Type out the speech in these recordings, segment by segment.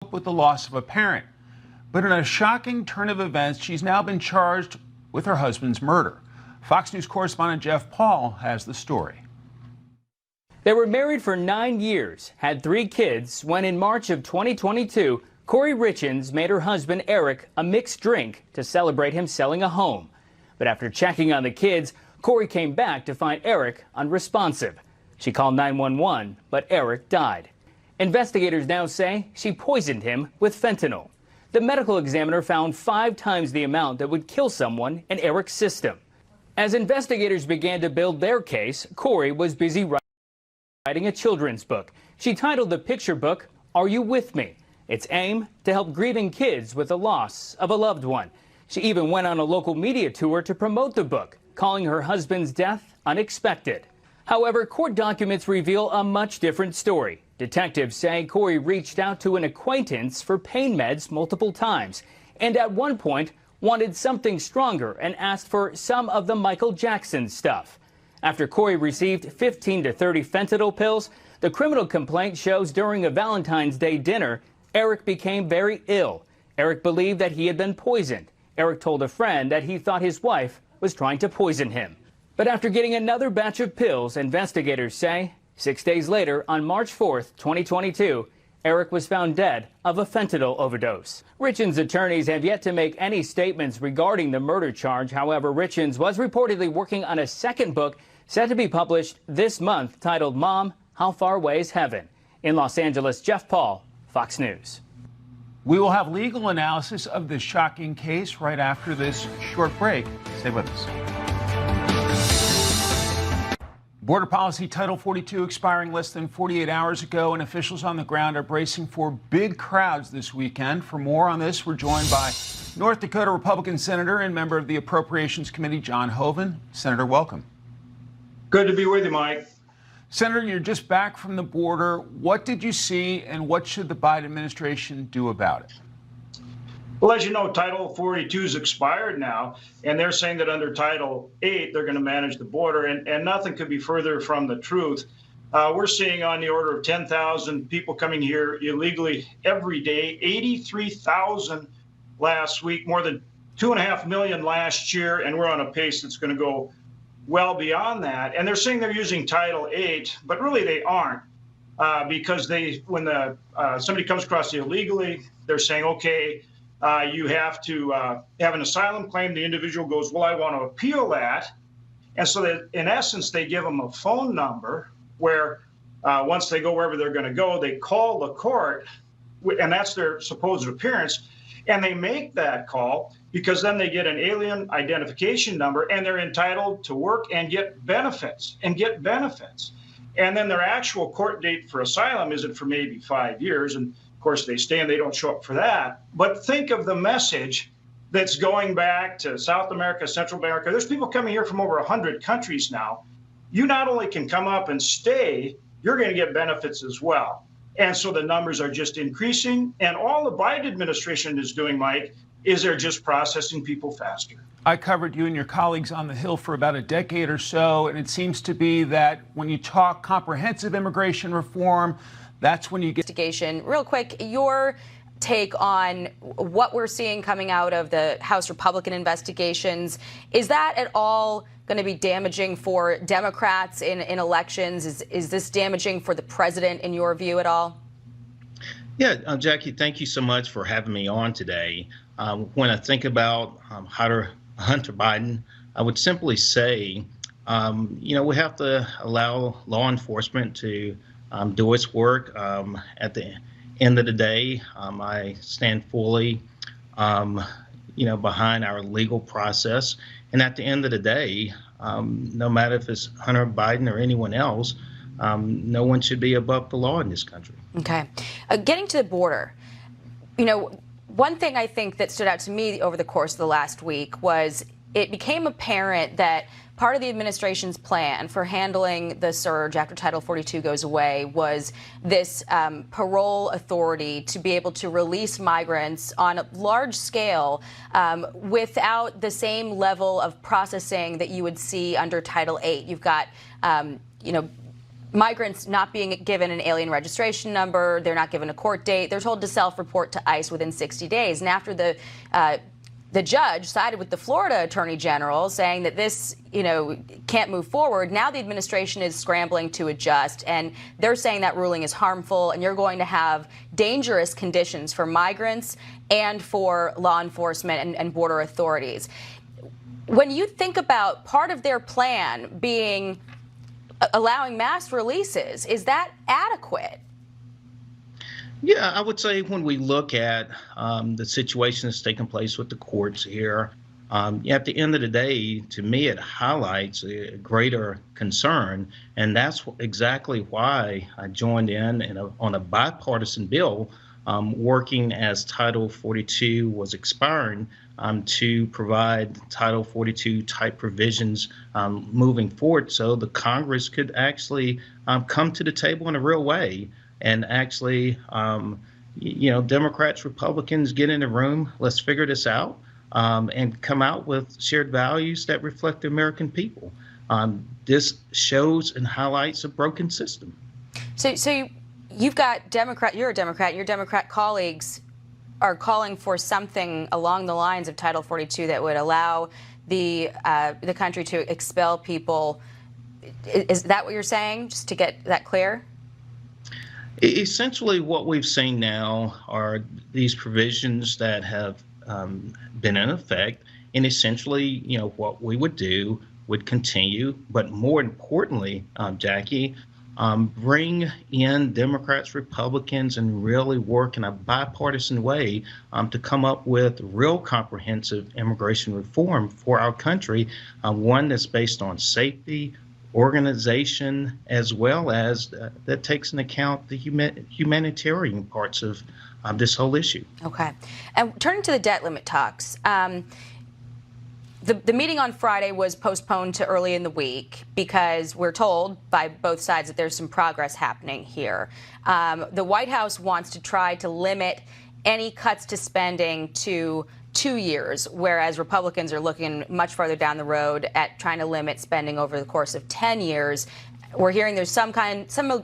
cope with the loss of a parent. But in a shocking turn of events, she's now been charged with her husband's murder. Fox News correspondent Jeff Paul has the story. They were married for 9 years, had 3 kids, when in March of 2022, Corey Richins made her husband Eric a mixed drink to celebrate him selling a home. But after checking on the kids, Corey came back to find Eric unresponsive. She called 911, but Eric died. Investigators now say she poisoned him with fentanyl. The medical examiner found 5 times the amount that would kill someone in Eric's system. As investigators began to build their case, Corey was busy writing a children's book. She titled the picture book, Are You With Me? Its aim to help grieving kids with the loss of a loved one. She even went on a local media tour to promote the book, calling her husband's death unexpected. However, court documents reveal a much different story. Detectives say Corey reached out to an acquaintance for pain meds multiple times, and at one point wanted something stronger and asked for some of the Michael Jackson stuff. After Corey received 15 to 30 fentanyl pills, the criminal complaint shows during a Valentine's Day dinner, Eric became very ill. Eric believed that he had been poisoned. Eric told a friend that he thought his wife was trying to poison him. But after getting another batch of pills, investigators say 6 days later, on March 4th, 2022, Eric was found dead of a fentanyl overdose. Richins' attorneys have yet to make any statements regarding the murder charge. However, Richins was reportedly working on a second book set to be published this month titled Mom, How Far Away is Heaven? In Los Angeles, Jeff Paul, Fox News. We will have legal analysis of this shocking case right after this short break. Stay with us. Border policy Title 42 expiring less than 48 hours ago, and officials on the ground are bracing for big crowds this weekend. For more on this, we're joined by North Dakota Republican Senator and member of the Appropriations Committee, John Hoeven. Senator, welcome. Good to be with you, Mike. Senator, you're just back from the border. What did you see, and what should the Biden administration do about it? Well, as you know, Title 42 is expired now, and they're saying that under Title 8, they're going to manage the border, and nothing could be further from the truth. We're seeing on the order of 10,000 people coming here illegally every day, 83,000 last week, more than 2.5 million last year, and we're on a pace that's going to go well beyond that. And they're saying they're using Title 8, but really they aren't, because when somebody comes across illegally, they're saying, okay, you have to have an asylum claim. The individual goes, well, I want to appeal that. And so that in essence, they give them a phone number where once they go wherever they're going to go, they call the court, and that's their supposed appearance. And they make that call because then they get an alien identification number and they're entitled to work and get benefits. And then their actual court date for asylum isn't for maybe 5 years. And of course, they stay and they don't show up for that. But think of the message that's going back to South America, Central America. There's people coming here from over 100 countries now. You not only can come up and stay, you're going to get benefits as well. And so the numbers are just increasing. And all the Biden administration is doing, Mike, is they're just processing people faster. I covered you and your colleagues on the Hill for about a decade or so, and it seems to be that when you talk comprehensive immigration reform, that's when you get investigation. Real quick, your take on what we're seeing coming out of the House Republican investigations. Is that at all going to be damaging for Democrats in elections? Is this damaging for the president in your view at all? Yeah, Jackie, thank you so much for having me on today. When I think about Hunter Biden, I would simply say, we have to allow law enforcement to do its work. At the end of the day, I stand fully, behind our legal process. And at the end of the day, no matter if it's Hunter Biden or anyone else, no one should be above the law in this country. Okay. Getting to the border, one thing I think that stood out to me over the course of the last week was it became apparent that part of the administration's plan for handling the surge after Title 42 goes away was this parole authority to be able to release migrants on a large scale without the same level of processing that you would see under Title 8. You've got, migrants not being given an alien registration number, they're not given a court date, they're told to self-report to ICE within 60 days. And after the judge sided with the Florida Attorney General, saying that this, can't move forward. Now the administration is scrambling to adjust, and they're saying that ruling is harmful, and you're going to have dangerous conditions for migrants and for law enforcement and border authorities. When you think about part of their plan being allowing mass releases, is that adequate? Yeah, I would say when we look at the situation that's taking place with the courts here, at the end of the day, to me, it highlights a greater concern. And that's exactly why I joined on a bipartisan bill working as Title 42 was expiring to provide Title 42 type provisions moving forward so the Congress could actually come to the table in a real way. And actually, Democrats, Republicans, get in the room. Let's figure this out and come out with shared values that reflect the American people. This shows and highlights a broken system. So you've got you're a Democrat, your Democrat colleagues are calling for something along the lines of Title 42 that would allow the country to expel people. Is that what you're saying, just to get that clear? Essentially, what we've seen now are these provisions that have been in effect, and essentially, what we would do would continue, but more importantly, Jackie, bring in Democrats, Republicans, and really work in a bipartisan way to come up with real comprehensive immigration reform for our country, one that's based on safety, organization, as well as that takes into account the humanitarian parts of this whole issue. Okay. And turning to the debt limit talks, the meeting on Friday was postponed to early in the week because we're told by both sides that there's some progress happening here. The White House wants to try to limit any cuts to spending to 2 years, whereas Republicans are looking much farther down the road at trying to limit spending over the course of 10 years. We're hearing there's some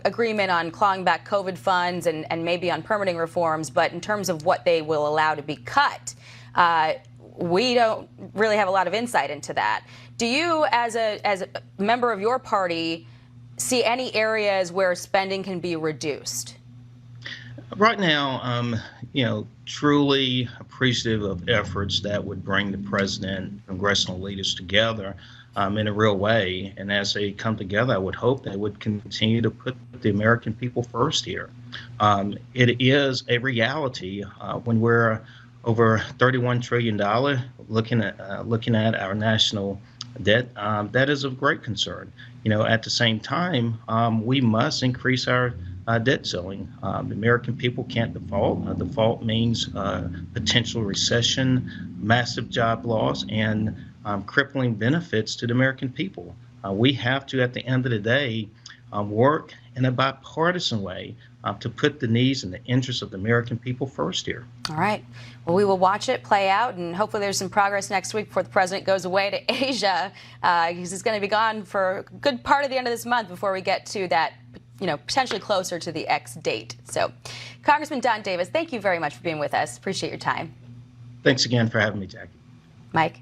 agreement on clawing back COVID funds and maybe on permitting reforms, but in terms of what they will allow to be cut, we don't really have a lot of insight into that. Do you, as a member of your party, see any areas where spending can be reduced? Right now, truly appreciative of efforts that would bring the president and congressional leaders together in a real way. And as they come together, I would hope they would continue to put the American people first here. It is a reality when we're over $31 trillion looking at our national debt. That is of great concern. At the same time, we must increase our debt ceiling. The American people can't default. Default means potential recession, massive job loss, and crippling benefits to the American people. We have to, at the end of the day, work in a bipartisan way to put the needs and the interests of the American people first here. All right. Well, we will watch it play out, and hopefully there's some progress next week before the president goes away to Asia. He's going to be gone for a good part of the end of this month before we get to that, potentially closer to the X date. So, Congressman Don Davis, thank you very much for being with us. Appreciate your time. Thanks again for having me, Jackie. Mike.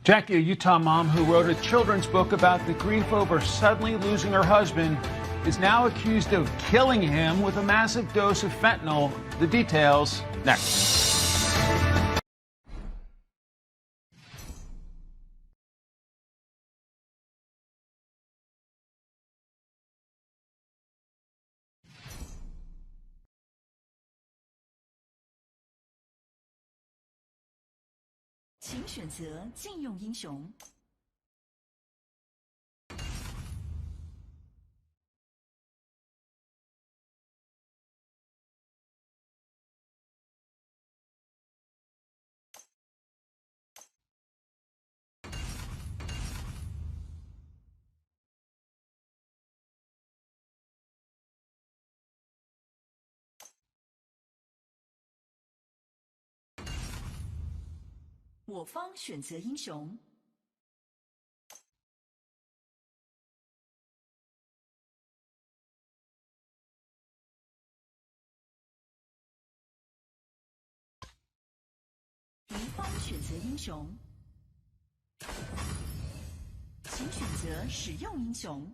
Jackie, a Utah mom who wrote a children's book about the grief over suddenly losing her husband, is now accused of killing him with a massive dose of fentanyl. The details next.请选择禁用英雄。我方选择英雄。敌方选择英雄，请选择使用英雄。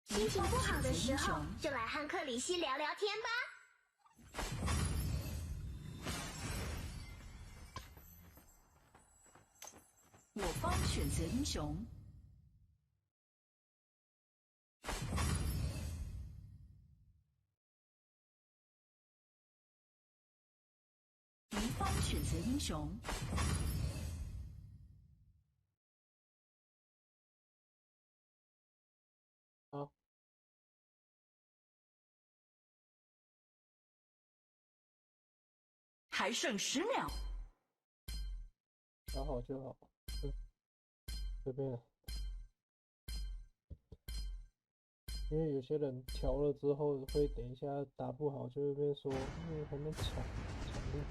心情不好的时候，就来和克里希聊聊天吧。我方选择英雄，敌方选择英雄。好，还剩10秒。打好就好，随便。因为有些人调了之后会等一下打不好，就会被说还没抢力。